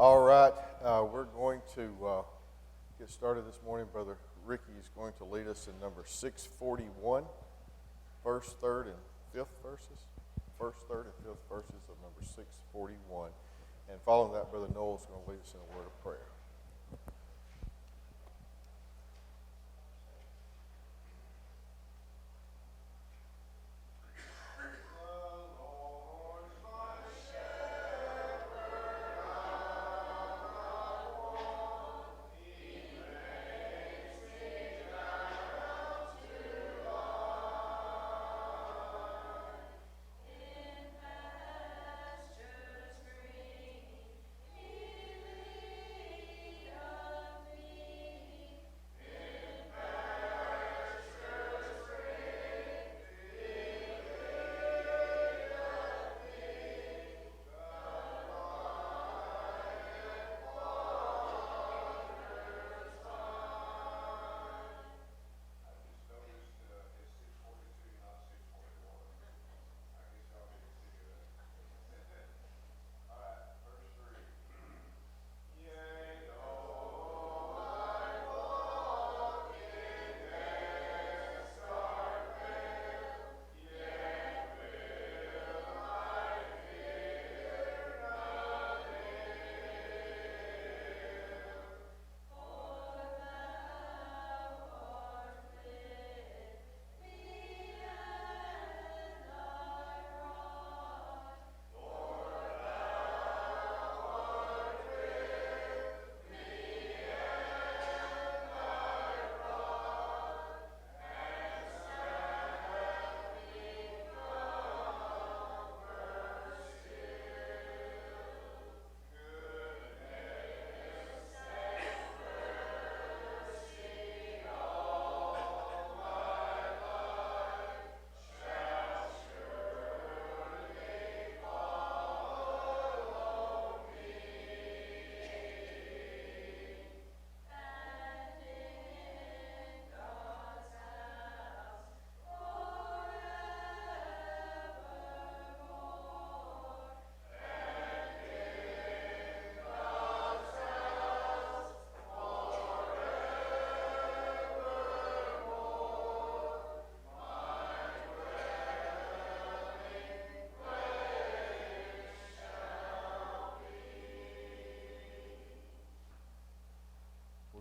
All right, we're going to get started this morning. Brother Ricky is going to lead us in number 641, first, third, and fifth verses. First, third, and fifth verses of number 641. And following that, Brother Noel is going to lead us in a word of prayer.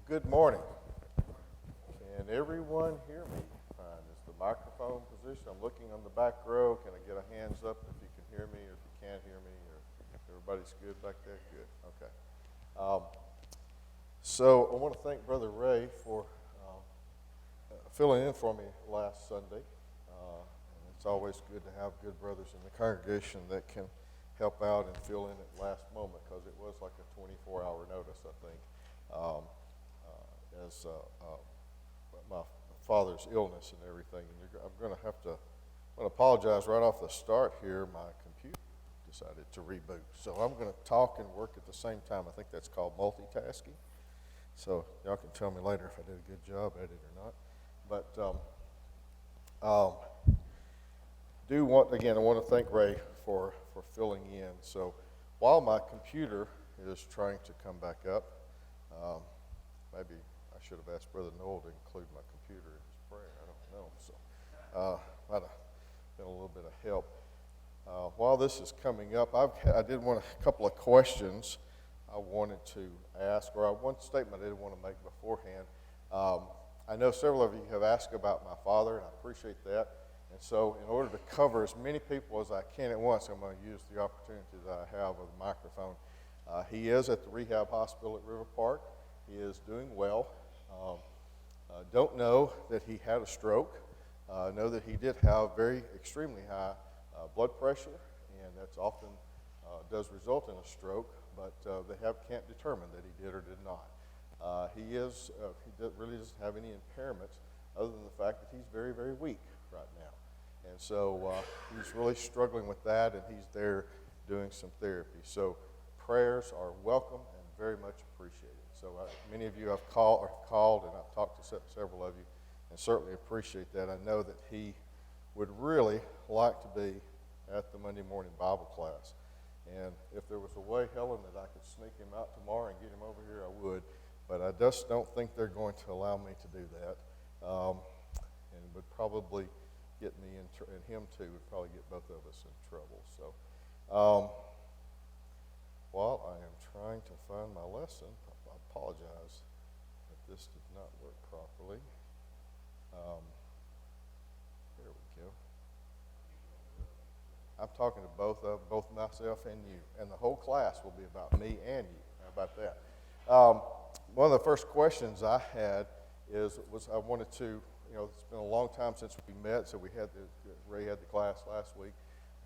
Good morning. Can everyone hear me fine? Is the microphone position? I'm looking on the back row. Can I get a hands up if you can hear me or if you can't hear me? Or if everybody's good back there? Good. Okay. So I want to thank Brother Ray for filling in for me last Sunday. And it's always good to have good brothers in the congregation that can help out and fill in at the last moment because it was like a 24-hour notice, I think. As my father's illness and everything. And I'm going to apologize right off the start here. My computer decided to reboot. So I'm going to talk and work at the same time. I think that's called multitasking. So y'all can tell me later if I did a good job at it or not. But I want to thank Ray for filling in. So while my computer is trying to come back up, maybe I should have asked Brother Noel to include my computer in his prayer. I don't know. So might have been a little bit of help. While this is coming up, I did want a couple of questions I wanted to ask, or one statement I did want to make beforehand. I know several of you have asked about my father, and I appreciate that. And so in order to cover as many people as I can at once, I'm going to use the opportunity that I have with the microphone. He is at the rehab hospital at River Park. He is doing well. Don't know that he had a stroke. Know that he did have extremely high blood pressure, and that's often does result in a stroke, but they can't determine that he did or did not. He really doesn't have any impairments other than the fact that he's very, very weak right now. And so he's really struggling with that, and he's there doing some therapy. So prayers are welcome and very much appreciated. So many of you have called, and I've talked to several of you, and certainly appreciate that. I know that he would really like to be at the Monday morning Bible class. And if there was a way, Helen, that I could sneak him out tomorrow and get him over here, I would. But I just don't think they're going to allow me to do that. And would probably get me and him too, would probably get both of us in trouble. So while I am trying to find my lesson, I apologize that this did not work properly. There we go. I'm talking to both myself and you, and the whole class will be about me and you. How about that? One of the first questions I had was I wanted to, it's been a long time since we met, so Ray had the class last week,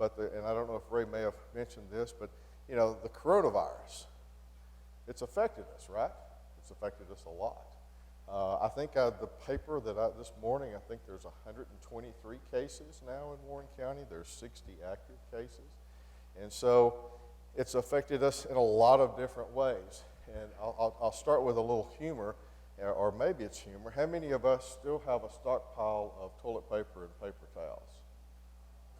and I don't know if Ray may have mentioned this, but the coronavirus, it's affected us, right? It's affected us a lot. I think the paper this morning, I think there's 123 cases now in Warren County. There's 60 active cases. And so it's affected us in a lot of different ways. And I'll start with a little humor, or maybe it's humor. How many of us still have a stockpile of toilet paper and paper towels?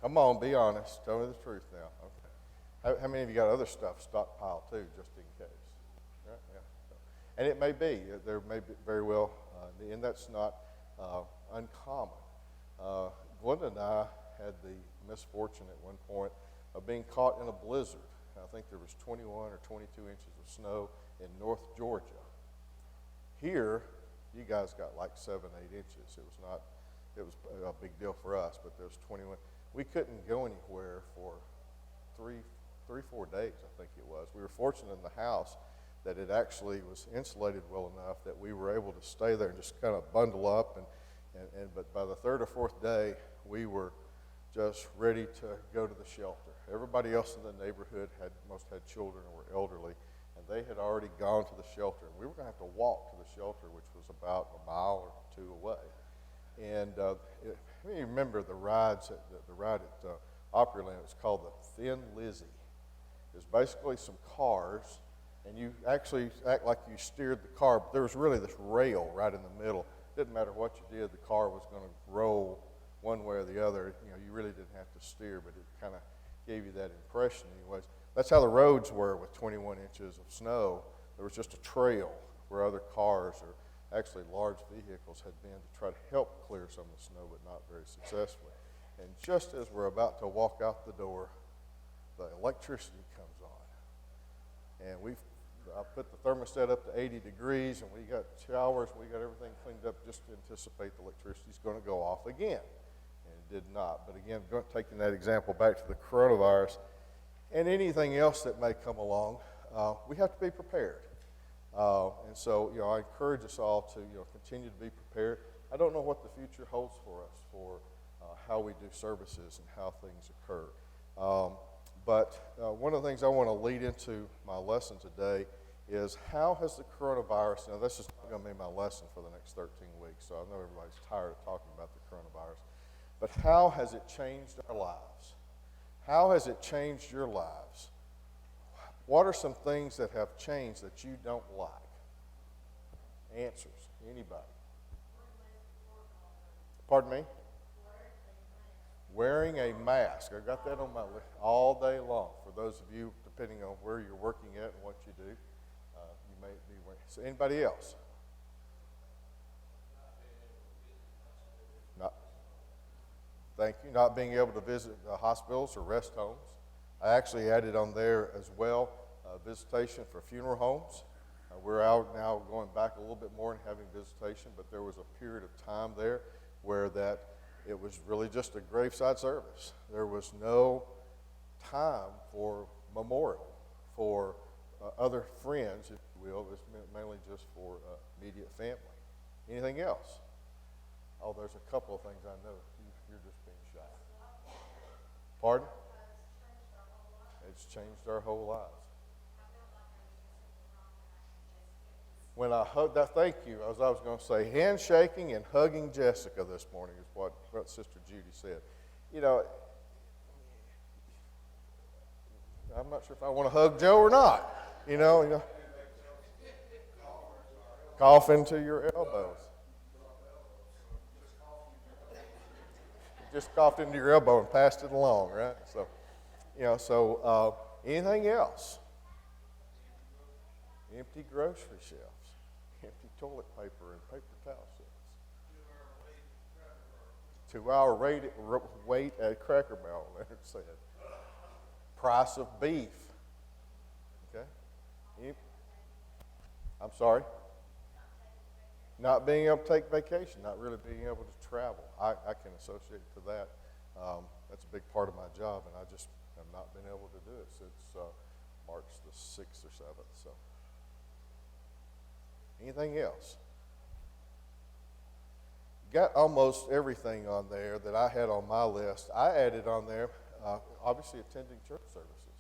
Come on, be honest. Tell me the truth now. Okay. How many of you got other stuff stockpiled too, just in case? Right? Yeah. And it may be, there may be very well, and that's not uncommon. Glenda and I had the misfortune at one point of being caught in a blizzard. I think there was 21 or 22 inches of snow in North Georgia. Here, you guys got like 7, 8 inches. It was a big deal for us, but there was 21. We couldn't go anywhere for 4 days, I think it was. We were fortunate in the house that it actually was insulated well enough that we were able to stay there and just kind of bundle up. But by the 3rd or 4th day, we were just ready to go to the shelter. Everybody else in the neighborhood most had children or were elderly, and they had already gone to the shelter. We were going to have to walk to the shelter, which was about a mile or 2 away. And you remember the ride at Opryland. It was called the Thin Lizzy. It was basically some cars, and you actually act like you steered the car, but there was really this rail right in the middle. Didn't matter what you did, the car was going to roll one way or the other. You really didn't have to steer, but it kind of gave you that impression anyways. That's how the roads were with 21 inches of snow. There was just a trail where other cars or actually large vehicles had been to try to help clear some of the snow, but not very successfully. And just as we're about to walk out the door, the electricity comes on. And I put the thermostat up to 80 degrees, and we got showers, we got everything cleaned up just to anticipate the electricity's going to go off again. And it did not. But again, taking that example back to the coronavirus and anything else that may come along, we have to be prepared. And so, I encourage us all to, continue to be prepared. I don't know what the future holds for us for how we do services and how things occur. But one of the things I want to lead into my lesson today is how has the coronavirus, now this is not going to be my lesson for the next 13 weeks, so I know everybody's tired of talking about the coronavirus, but how has it changed our lives? How has it changed your lives? What are some things that have changed that you don't like? Answers. Anybody? Pardon me? Wearing a mask. I got that on my list all day long. For those of you, depending on where you're working at and what you do, you may be wearing. So anybody else? Not. Thank you. Not being able to visit hospitals or rest homes. I actually added on there as well visitation for funeral homes. We're out now going back a little bit more and having visitation, but there was a period of time there where it was really just a graveside service. There was no time for memorial, for other friends, if you will. It was mainly just for immediate family. Anything else? Oh, there's a couple of things I know. You're just being shy. Pardon? It's changed our whole lives. When I hugged that, thank you, as I was going to say, handshaking and hugging Jessica this morning is what Sister Judy said. I'm not sure if I want to hug Joe or not. Cough into your elbows. Just coughed into your elbow and passed it along, right? So, Anything else? Empty grocery shelves, empty toilet paper and paper towel shelves. 2-hour wait at Cracker Barrel, Leonard said. Price of beef. Okay. I'm sorry? Not being able to take vacation, not really being able to travel. I can associate to that. That's a big part of my job, and I just have not been able to do it since March the 6th or 7th. So, anything else? Got almost everything on there that I had on my list. I added on there, obviously attending church services.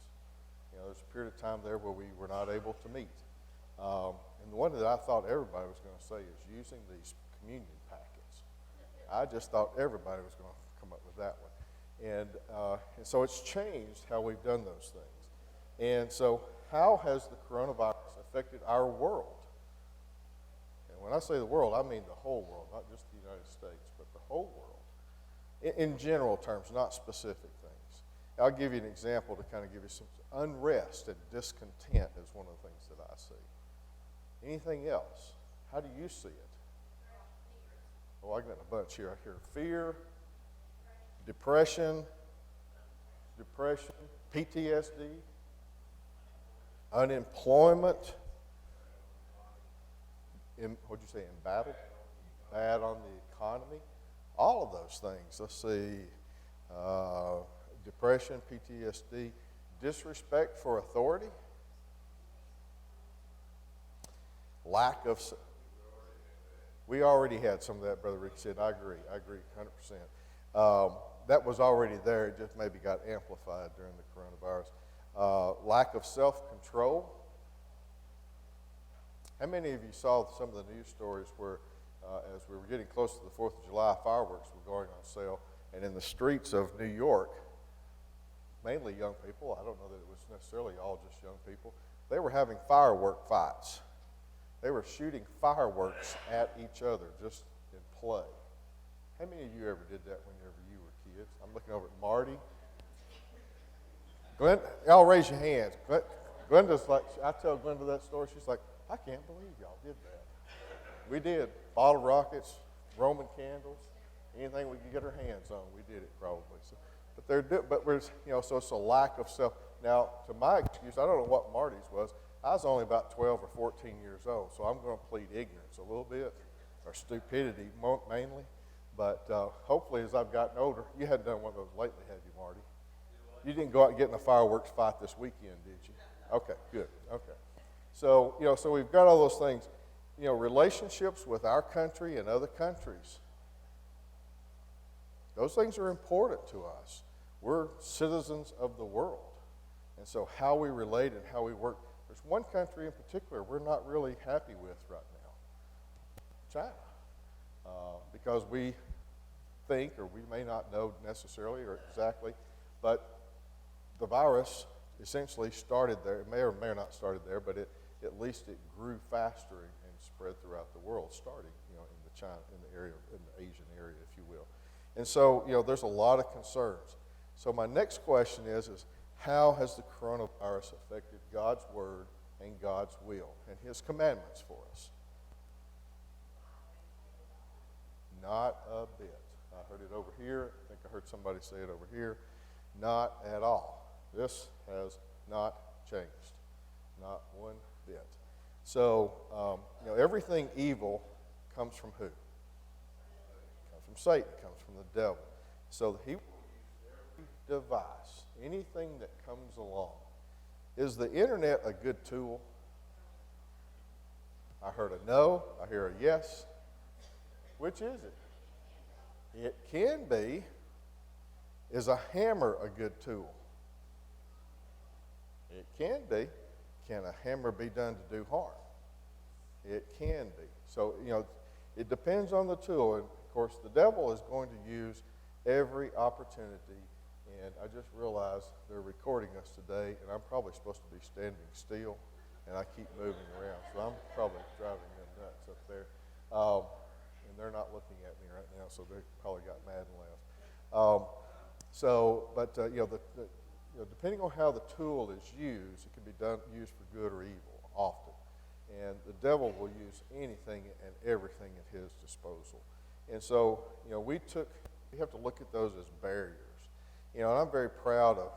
You know, there's a period of time there where we were not able to meet. And the one that I thought everybody was going to say is using these communion packets. I just thought everybody was going to come up with that one. And so it's changed how we've done those things. And so how has the coronavirus affected our world? And when I say the world, I mean the whole world, not just the United States, but the whole world. In general terms, not specific things. I'll give you an example to kind of give you some unrest and discontent is one of the things that I see. Anything else? How do you see it? Oh, I got a bunch here. I hear fear, depression, PTSD, unemployment, what'd you say, embattled? Bad on the economy. All of those things. Let's see. Depression, PTSD, disrespect for authority, lack of. We already had some of that, Brother Rick said. I agree 100%. That was already there. It just maybe got amplified during the coronavirus. Lack of self-control. How many of you saw some of the news stories where, as we were getting close to the 4th of July, fireworks were going on sale, and in the streets of New York, mainly young people, I don't know that it was necessarily all just young people, they were having firework fights. They were shooting fireworks at each other just in play. How many of you ever did that whenever you were kids? I'm looking over at Marty. Glenn, y'all raise your hands. Glenda's like, I tell Glenda that story, she's like, I can't believe y'all did that. We did. Bottle rockets, Roman candles, anything we could get our hands on, we did it probably. So, so it's a lack of self. Now, to my excuse, I don't know what Marty's was. I was only about 12 or 14 years old, so I'm going to plead ignorance a little bit, or stupidity mainly. But hopefully, as I've gotten older, you hadn't done one of those lately, have you, Marty? You didn't go out and get in a fireworks fight this weekend, did you? Okay, good. Okay. So, so we've got all those things. Relationships with our country and other countries. Those things are important to us. We're citizens of the world. And so how we relate and how we work. There's one country in particular we're not really happy with right now. China. Because we think, or we may not know necessarily or exactly, but the virus essentially started there. It may or may not started there, but at least it grew faster and spread throughout the world, starting, in the China, in the Asian area, if you will. And so, there's a lot of concerns. So my next question is how has the coronavirus affected God's word and God's will and his commandments for us? Not a bit. I heard it over here. I think I heard somebody say it over here. Not at all. This has not changed. Not one bit. So, everything evil comes from who? It comes from Satan. It comes from the devil. So he will use every device, anything that comes along. Is the internet a good tool? I heard a no. I hear a yes. Which is it? It can be. Is a hammer a good tool? It can be. Can a hammer be done to do harm? It can be. So, it depends on the tool. And, of course, the devil is going to use every opportunity. And I just realized they're recording us today, and I'm probably supposed to be standing still, and I keep moving around. So I'm probably driving them nuts up there. And they're not looking at me right now, so they probably got mad and left. depending on how the tool is used, it can be used for good or evil often. And the devil will use anything and everything at his disposal. And so, we have to look at those as barriers. And I'm very proud of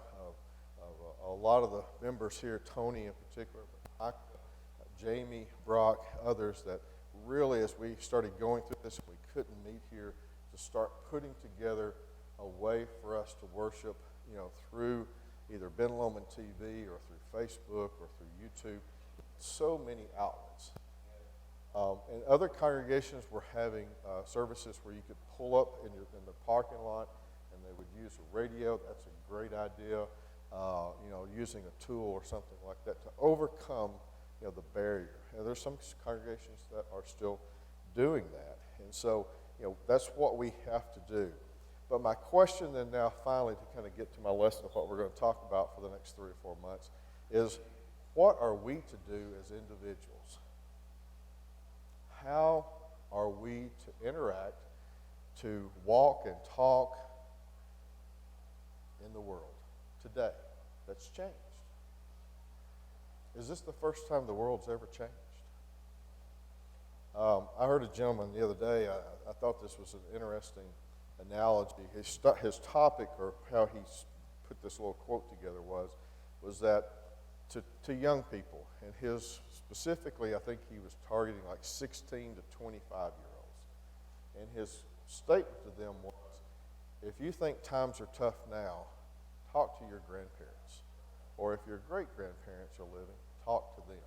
a lot of the members here, Tony in particular, but Jamie, Brock, others, that really, as we started going through this, we couldn't meet here, to start putting together a way for us to worship, through either Ben Lomond TV or through Facebook or through YouTube. So many outlets. And other congregations were having services where you could pull up in the parking lot and they would use a radio. That's a great idea. Using a tool or something like that to overcome, the barrier. And there's some congregations that are still doing that. And so, that's what we have to do. But my question then now finally, to kind of get to my lesson of what we're going to talk about for the next 3 or 4 months, is what are we to do as individuals? How are we to interact, to walk and talk in the world today that's changed? Is this the first time the world's ever changed? I heard a gentleman the other day, I thought this was an interesting analogy. His topic, or how he put this little quote together, was that to young people, and specifically, I think he was targeting like 16 to 25-year-olds. And his statement to them was, if you think times are tough now, talk to your grandparents. Or if your great-grandparents are living, talk to them.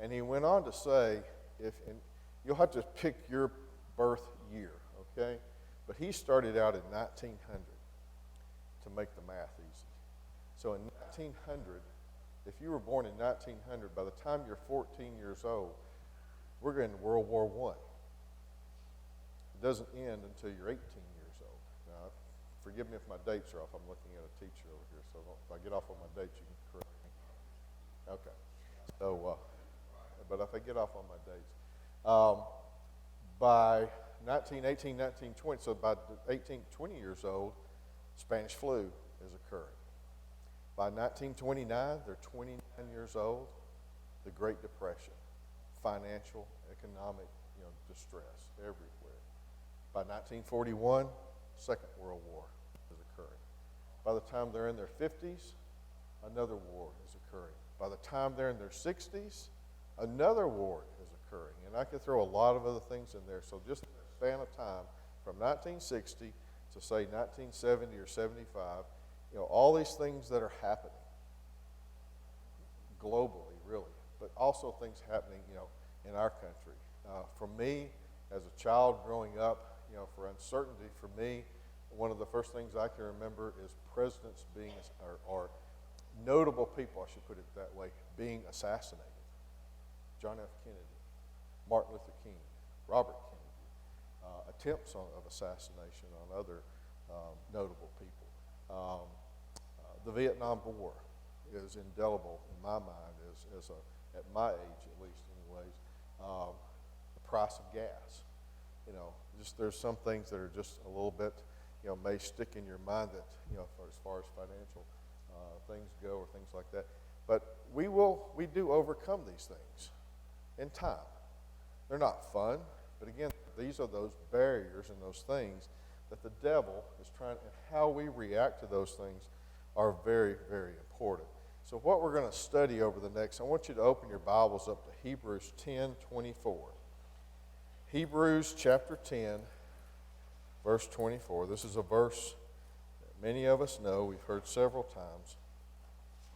And he went on to say, and you'll have to pick your birth year, okay? But he started out in 1900 to make the math easy. So in 1900, if you were born in 1900, by the time you're 14 years old, we're going to World War I. It doesn't end until you're 18 years old. Now, forgive me if my dates are off. I'm looking at a teacher over here, so if I get off on my dates, you can correct me. Okay. So, but if I get off on my dates, by 1918, 1920, so by 18, 20 years old, Spanish flu is occurring. By 1929, they're 29 years old, the Great Depression, financial, economic, distress everywhere. By 1941, Second World War is occurring. By the time they're in their 50s, another war is occurring. By the time they're in their 60s, another war is occurring. And I could throw a lot of other things in there. So just in a span of time, from 1960 to say 1970 or 75, all these things that are happening globally, really, but also things happening, in our country. For me, as a child growing up, for uncertainty, for me, one of the first things I can remember is presidents being, or notable people, I should put it that way, being assassinated. John F. Kennedy, Martin Luther King, Robert Kennedy, attempts of assassination on other notable people. The Vietnam War is indelible in my mind, at my age at least anyways. The price of gas, just there's some things that are just a little bit, may stick in your mind that, as far as financial things go or things like that. But we do overcome these things in time. They're not fun, but again, these are those barriers and those things that the devil is trying, and how we react to those things are very, very important. So what we're going to study over the next, I want you to open your Bibles up to Hebrews 10:24. Hebrews chapter 10, verse 24. This is a verse that many of us know, we've heard several times,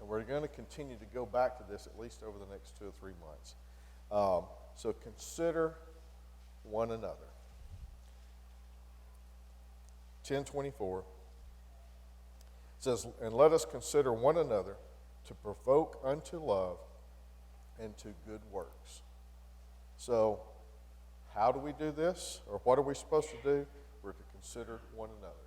and we're going to continue to go back to this at least over the next 2 or 3 months. So consider one another. 10:24 says, and let us consider one another to provoke unto love and to good works. So, how do we do this? Or what are we supposed to do? We're to consider one another.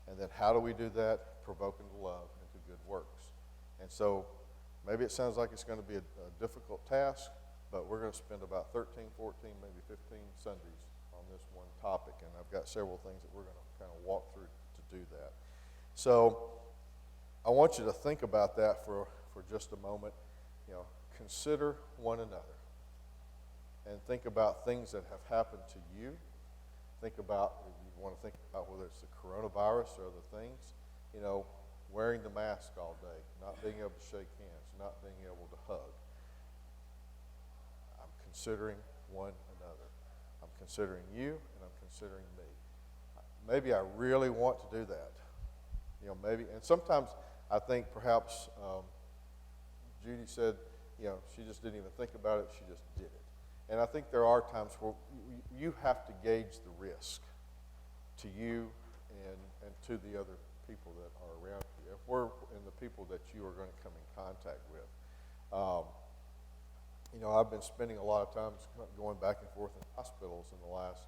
And then how do we do that? Provoking to love and to good works. And so, maybe it sounds like it's going to be a difficult task, but we're going to spend about 13, 14, maybe 15 Sundays on this one topic. And I've got several things that we're going to kind of walk through to do that. So, I want you to think about that for just a moment. Consider one another. And think about things that have happened to you. Think about, if you want to think about whether it's the coronavirus or other things, wearing the mask all day, not being able to shake hands, not being able to hug. I'm considering one another. I'm considering you, and I'm considering me. Maybe I really want to do that. Maybe, and sometimes I think perhaps Judy said, she just didn't even think about it, she just did it. And I think there are times where you have to gauge the risk to you and to the other people that are around you, and the people that you are going to come in contact with. I've been spending a lot of time going back and forth in hospitals in the last,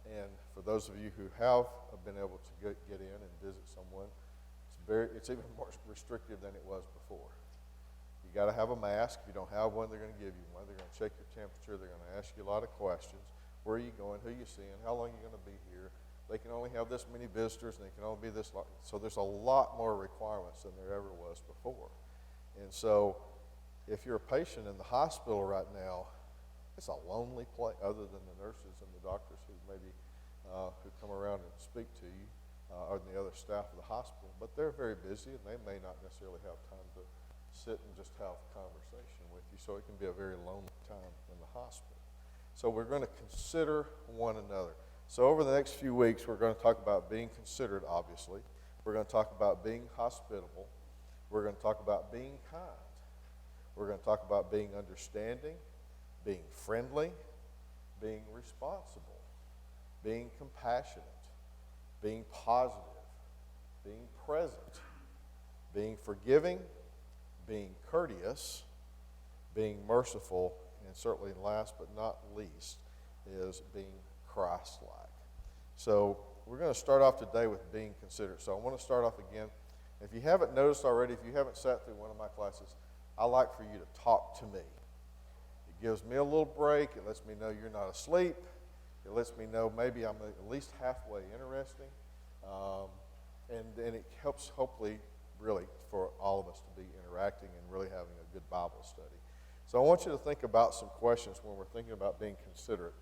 and for those of you who have been able to get in and visit someone, it's even more restrictive than it was before. You got to have a mask. If you don't have one, they're going to give you one. They're going to check your temperature. They're going to ask you a lot of questions. Where are you going? Who are you seeing? How long are you going to be here? They can only have this many visitors, and they can only be this long. So there's a lot more requirements than there ever was before. And so if you're a patient in the hospital right now, it's a lonely place, other than the nurses and the doctors who maybe who come around and speak to you, or the other staff of the hospital. But they're very busy, and they may not necessarily have time to sit and just have a conversation with you. So it can be a very lonely time in the hospital. So we're going to consider one another. So over the next few weeks, we're going to talk about being considerate, obviously. We're going to talk about being hospitable. We're going to talk about being kind. We're going to talk about being understanding, being friendly, being responsible, being compassionate, being positive, being present, being forgiving, being courteous, being merciful, and certainly last but not least is being Christ-like. So we're going to start off today with being considerate. So I want to start off again. If you haven't noticed already, if you haven't sat through one of my classes, I like for you to talk to me. It gives me a little break. It lets me know you're not asleep. It lets me know maybe I'm at least halfway interesting. And it helps, hopefully, really, for all of us to be interacting and really having a good Bible study. So I want you to think about some questions when we're thinking about being considerate.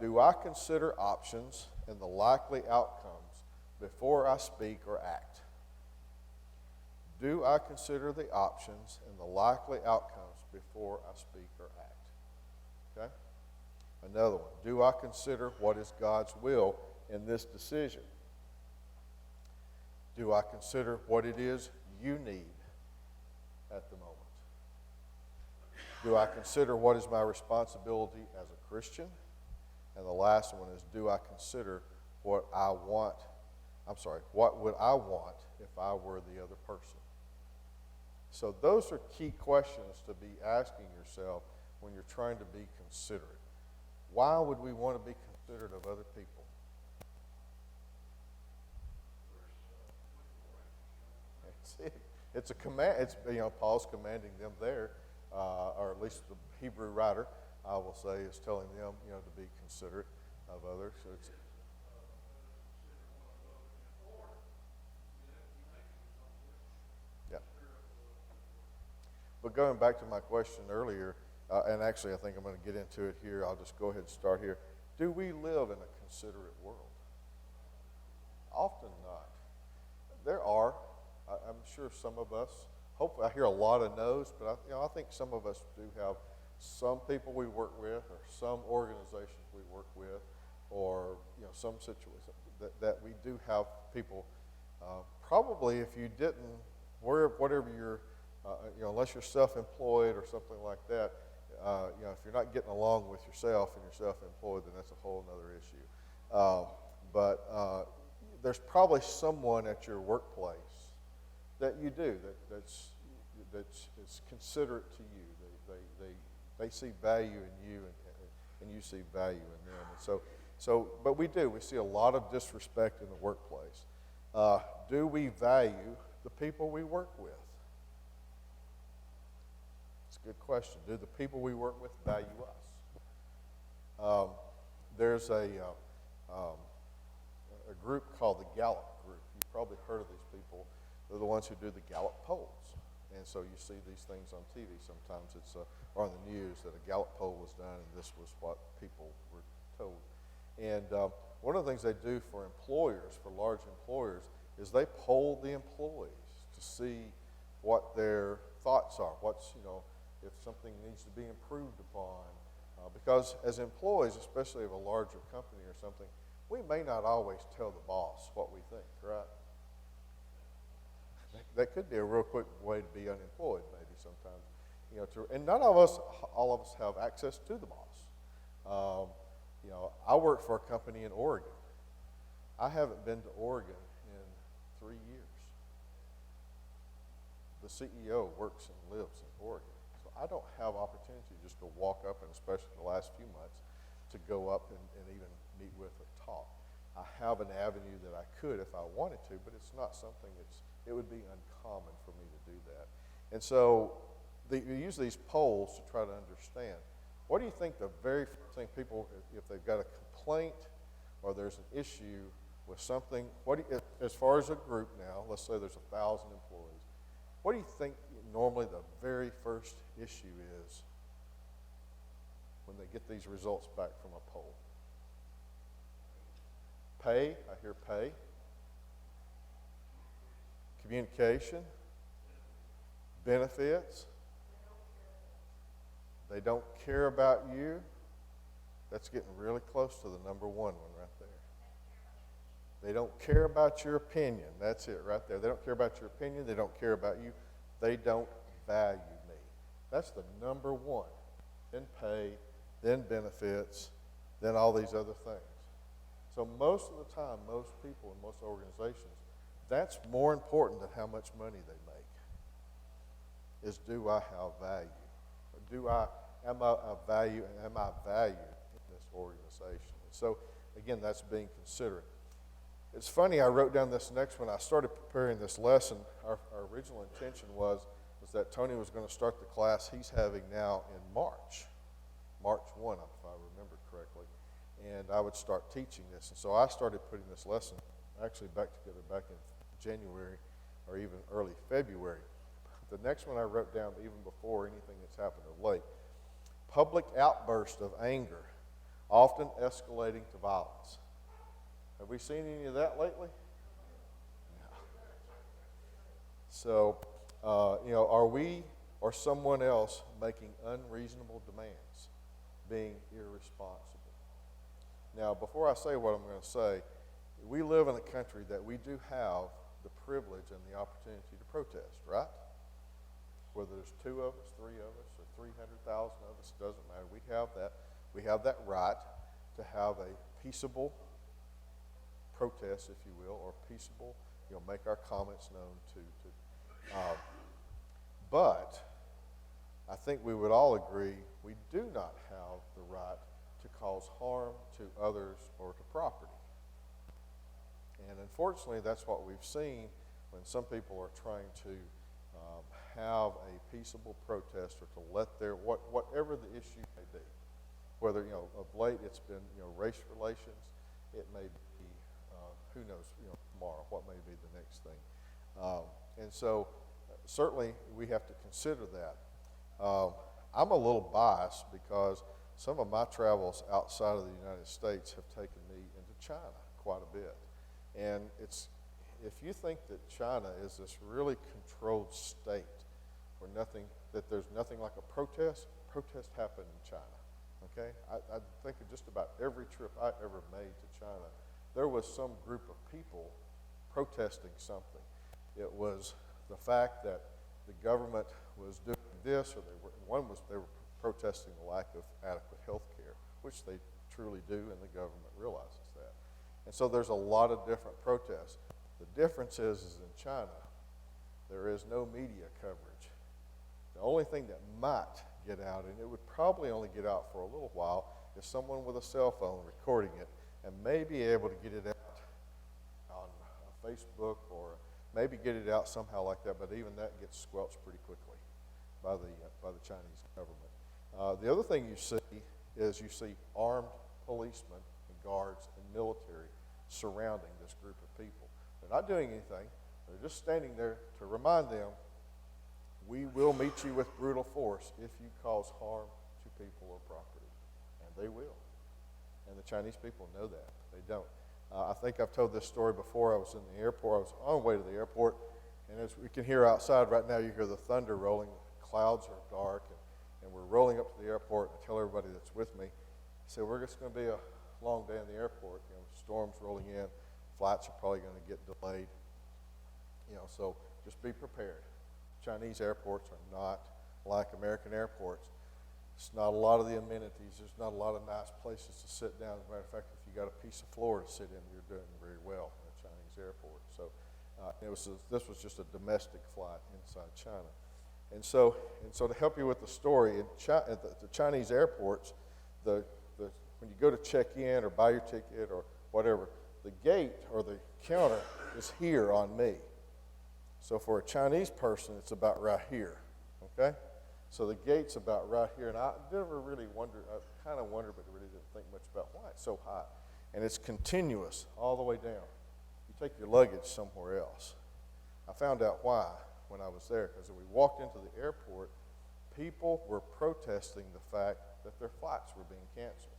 Do I consider options and the likely outcomes before I speak or act? Do I consider the options and the likely outcomes before I speak or act? Okay? Another one. Do I consider what is God's will in this decision? Do I consider what it is you need at the moment? Do I consider what is my responsibility as a Christian? And the last one is, do I consider what would I want if I were the other person? So those are key questions to be asking yourself when you're trying to be considerate. Why would we want to be considerate of other people? It's a command. It's Paul's commanding them there, or at least the Hebrew writer, I will say, is telling them to be considerate of others. So it's, yeah. But going back to my question earlier, and actually I think I'm going to get into it here. I'll just go ahead and start here. Do we live in a considerate world? Often not. There are. I'm sure some of us, hopefully I hear a lot of no's, but I think some of us do have some people we work with or some organizations we work with or some situations that we do have people, probably if you didn't, whatever you're, unless you're self-employed or something like that, if you're not getting along with yourself and you're self-employed, then that's a whole other issue. But there's probably someone at your workplace that you do that's considerate to you. They see value in you, and you see value in them. And so, but we see a lot of disrespect in the workplace. Do we value the people we work with? It's a good question. Do the people we work with value us? There's a group called the Gallup Group. You've probably heard of these people. They're the ones who do the Gallup polls. And so you see these things on TV. Sometimes it's or on the news that a Gallup poll was done and this was what people were told. And one of the things they do for employers, for large employers, is they poll the employees to see what their thoughts are, if something needs to be improved upon. Because as employees, especially of a larger company or something, we may not always tell the boss what we think, right? That could be a real quick way to be unemployed, maybe sometimes. And not all of us have access to the boss. I work for a company in Oregon. I haven't been to Oregon in 3 years. The CEO works and lives in Oregon. So I don't have opportunity just to walk up, and especially the last few months, to go up and even meet with or talk. I have an avenue that I could if I wanted to, but it's not something it would be uncommon for me to do that. And so you use these polls to try to understand. What do you think the very first thing people, if they've got a complaint or there's an issue with something, as far as a group now, let's say there's 1,000 employees, what do you think normally the very first issue is when they get these results back from a poll? Pay, I hear pay. Communication, benefits. They don't care about you. That's getting really close to the number one right there. They don't care about your opinion. That's it right there. They don't care about your opinion. They don't care about you. They don't value me. That's the number one. Then pay, then benefits, then all these other things. So most of the time, most people in most organizations, that's more important than how much money they make, is do I have value? Am I valued in this organization? And so, again, that's being considerate. It's funny, I wrote down this next one. I started preparing this lesson. Our original intention was that Tony was going to start the class he's having now in March 1, if I remember correctly. And I would start teaching this. And so I started putting this lesson actually back together back in January or even early February. The next one I wrote down even before anything that's happened of late. Public outburst of anger, often escalating to violence. Have we seen any of that lately? No. So, are we or someone else making unreasonable demands, being irresponsible? Now, before I say what I'm going to say, we live in a country that we do have the privilege and the opportunity to protest, right? Whether there's 2 of us, 3 of us, or 300,000 of us, doesn't matter. We have that. We have that right to have a peaceable protest, if you will, or peaceable, make our comments known to. But I think we would all agree we do not have the right to cause harm to others or to property. And unfortunately, that's what we've seen when some people are trying to have a peaceable protest or to let whatever the issue may be. Whether, of late it's been, race relations, it may be, who knows, tomorrow, what may be the next thing. And so certainly we have to consider that. I'm a little biased because some of my travels outside of the United States have taken me into China quite a bit. And if you think that China is this really controlled state where there's nothing like a protest happened in China, okay? I think of just about every trip I ever made to China, there was some group of people protesting something. It was the fact that the government was doing this, or they were protesting the lack of adequate health care, which they truly do, and the government realizes that. And so there's a lot of different protests. The difference is in China, there is no media coverage. The only thing that might get out, and it would probably only get out for a little while, is someone with a cell phone recording it and may be able to get it out on Facebook or maybe get it out somehow like that, but even that gets squelched pretty quickly by the Chinese government. The other thing you see armed policemen and guards and military surrounding this group of people. They're not doing anything. They're just standing there to remind them, we will meet you with brutal force if you cause harm to people or property. And they will. And the Chinese people know that. They don't. I think I've told this story before. I was in the airport. I was on the way to the airport. And as we can hear outside right now, you hear the thunder rolling. The clouds are dark. And we're rolling up to the airport. I tell everybody that's with me, I said, we're just going to be a long day in the airport. Storms rolling in. Flights are probably going to get delayed. So just be prepared. Chinese airports are not like American airports. It's not a lot of the amenities. There's not a lot of nice places to sit down. As a matter of fact, if you got a piece of floor to sit in, you're doing very well in a Chinese airport. So this was just a domestic flight inside China. And so to help you with the story, at the Chinese airports, when you go to check in or buy your ticket or whatever, the gate or the counter is here on me. So for a Chinese person, it's about right here, okay? So the gate's about right here, and I never really wondered, I kind of wondered, but really didn't think much about why it's so high. And it's continuous all the way down. You take your luggage somewhere else. I found out why when I was there, because when we walked into the airport, people were protesting the fact that their flights were being canceled.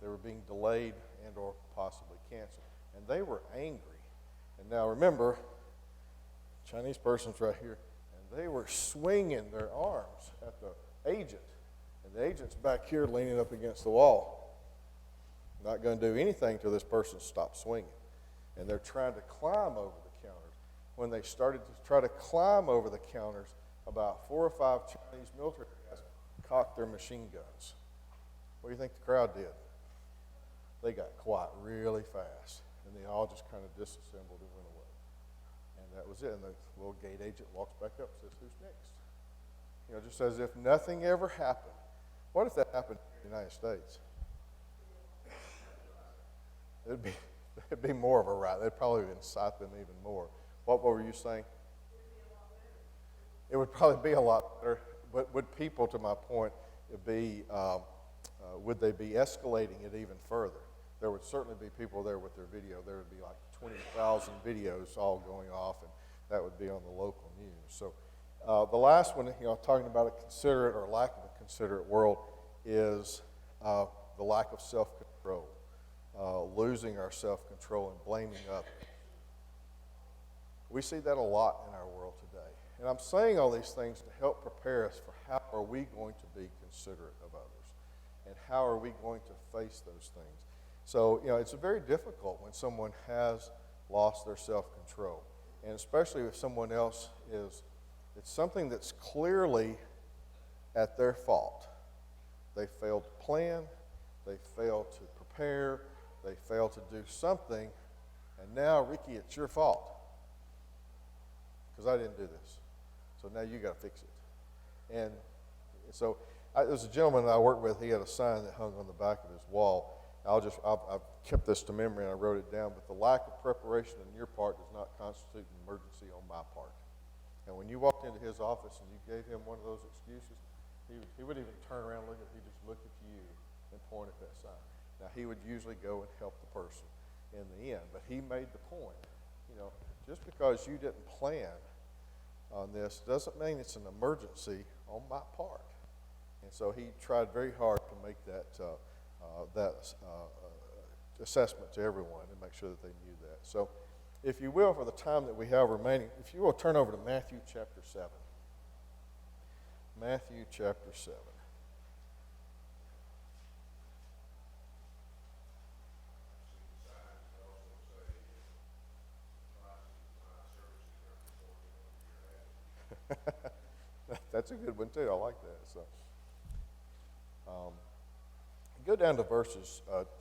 They were being delayed and or possibly canceled. And they were angry. And now remember, Chinese person's right here, and they were swinging their arms at the agent. And the agent's back here leaning up against the wall. Not going to do anything till this person stops swinging. And they're trying to climb over the counters. When they started to try to climb over the counters, about 4 or 5 Chinese military guys cocked their machine guns. What do you think the crowd did? They got quiet really fast, and they all just kind of disassembled and went away. And that was it. And the little gate agent walks back up and says, "Who's next?" Just as if nothing ever happened. What if that happened in the United States? It'd be more of a riot. They'd probably incite them even more. What were you saying? It would probably be a lot better. But would people, to my point, would they be escalating it even further? There would certainly be people there with their video. There would be like 20,000 videos all going off, and that would be on the local news. So the last one, talking about a considerate or lack of a considerate world, is the lack of self-control, losing our self-control and blaming others. We see that a lot in our world today. And I'm saying all these things to help prepare us for how are we going to be considerate of others, and how are we going to face those things. So, it's very difficult when someone has lost their self-control, and especially if someone else it's something that's clearly at their fault. They failed to plan, they failed to prepare, they failed to do something, and now, Ricky, it's your fault, because I didn't do this. So now you got to fix it. And so there was a gentleman that I worked with. He had a sign that hung on the back of his wall. I've kept this to memory and I wrote it down. But the lack of preparation on your part does not constitute an emergency on my part. And when you walked into his office and you gave him one of those excuses, he would even turn around and look at. He'd just look at you and point at that sign. Now he would usually go and help the person in the end, but he made the point. Just because you didn't plan on this doesn't mean it's an emergency on my part. And so he tried very hard to make that assessment to everyone and make sure that they knew that. So if you will, for the time that we have remaining, if you will turn over to Matthew chapter 7. Matthew chapter 7. That's a good one too. I like that. So, go down to verses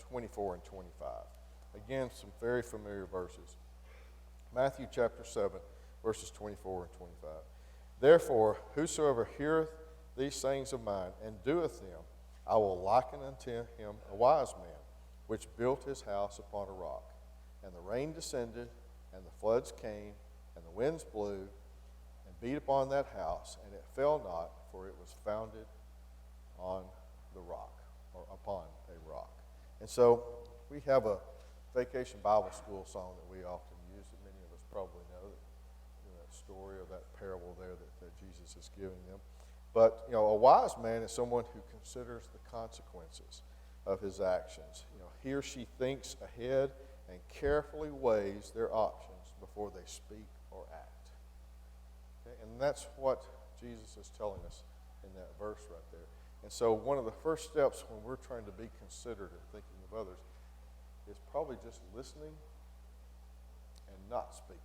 24 and 25. Again, some very familiar verses. Matthew chapter 7, verses 24 and 25. Therefore, whosoever heareth these sayings of mine and doeth them, I will liken unto him a wise man, which built his house upon a rock. And the rain descended, and the floods came, and the winds blew, and beat upon that house, and it fell not, for it was founded on the rock, or upon a rock. And so we have a Vacation Bible School song that we often use, that many of us probably know that story or that parable there that Jesus is giving them. But, a wise man is someone who considers the consequences of his actions. He or she thinks ahead and carefully weighs their options before they speak or act. Okay? And that's what Jesus is telling us in that verse right there. And so one of the first steps when we're trying to be considerate and thinking of others is probably just listening and not speaking.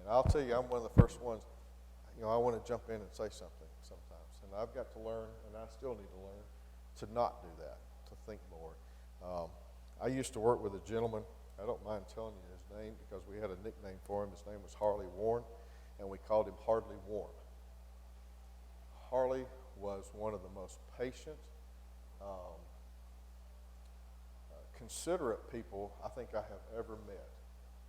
And I'll tell you, I'm one of the first ones, I want to jump in and say something sometimes. And I've got to learn, and I still need to learn, to not do that, to think more. I used to work with a gentleman. I don't mind telling you his name because we had a nickname for him. His name was Harley Warren, and we called him Hardly Warm. Harley was one of the most patient, considerate people I think I have ever met.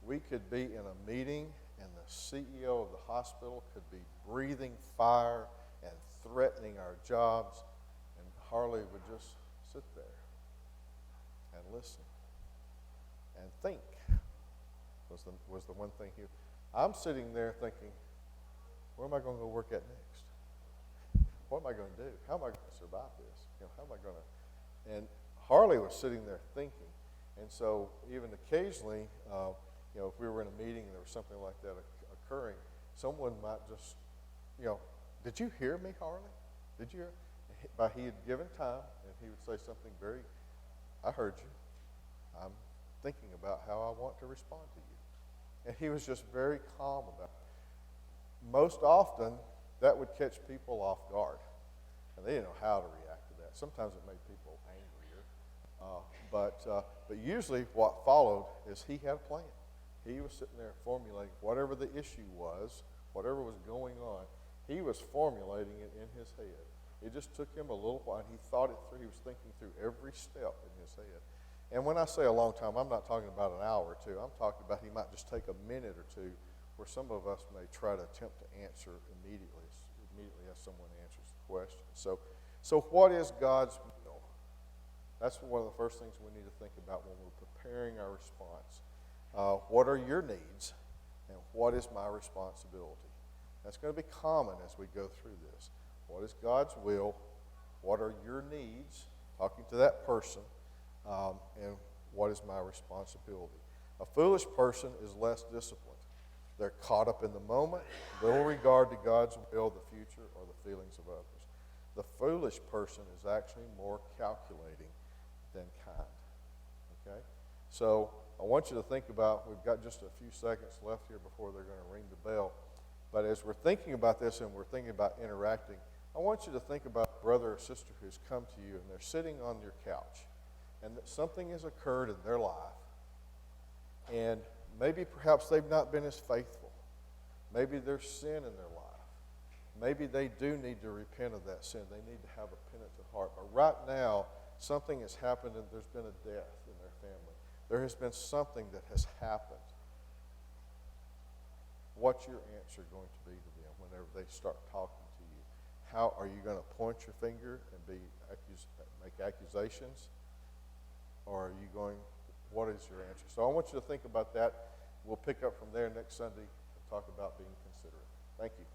We could be in a meeting and the CEO of the hospital could be breathing fire and threatening our jobs, and Harley would just sit there and listen and think was the one thing I'm sitting there thinking, where am I going to go work at next? What am I going to do? How am I going to survive this? How am I going to? And Harley was sitting there thinking. And so even occasionally, if we were in a meeting and there was something like that occurring, someone might just, did you hear me, Harley? Did you hear? But he had given time, and he would say something I heard you. I'm thinking about how I want to respond to you. And he was just very calm about it. Most often, that would catch people off guard. And they didn't know how to react to that. Sometimes it made people angrier. But usually what followed is he had a plan. He was sitting there formulating whatever the issue was, whatever was going on, he was formulating it in his head. It just took him a little while, and he thought it through. He was thinking through every step in his head. And when I say a long time, I'm not talking about an hour or two. I'm talking about he might just take a minute or two, where some of us may try to attempt to answer immediately as someone answers the question. So what is God's will? That's one of the first things we need to think about when we're preparing our response. What are your needs, and what is my responsibility? That's going to be common as we go through this. What is God's will? What are your needs? Talking to that person. And what is my responsibility? A foolish person is less disciplined. They're caught up in the moment, little regard to God's will, the future, or the feelings of others. The foolish person is actually more calculating than kind. Okay? So I want you to think about, we've got just a few seconds left here before they're going to ring the bell. But as we're thinking about this and we're thinking about interacting, I want you to think about a brother or sister who's come to you and they're sitting on your couch and that something has occurred in their life, and maybe perhaps they've not been as faithful. Maybe there's sin in their life. Maybe they do need to repent of that sin. They need to have a penitent heart. But right now, something has happened and there's been a death in their family. There has been something that has happened. What's your answer going to be to them whenever they start talking to you? How are you going to point your finger and make accusations? Or are you going, what is your answer? So I want you to think about that. We'll pick up from there next Sunday and talk about being considerate. Thank you.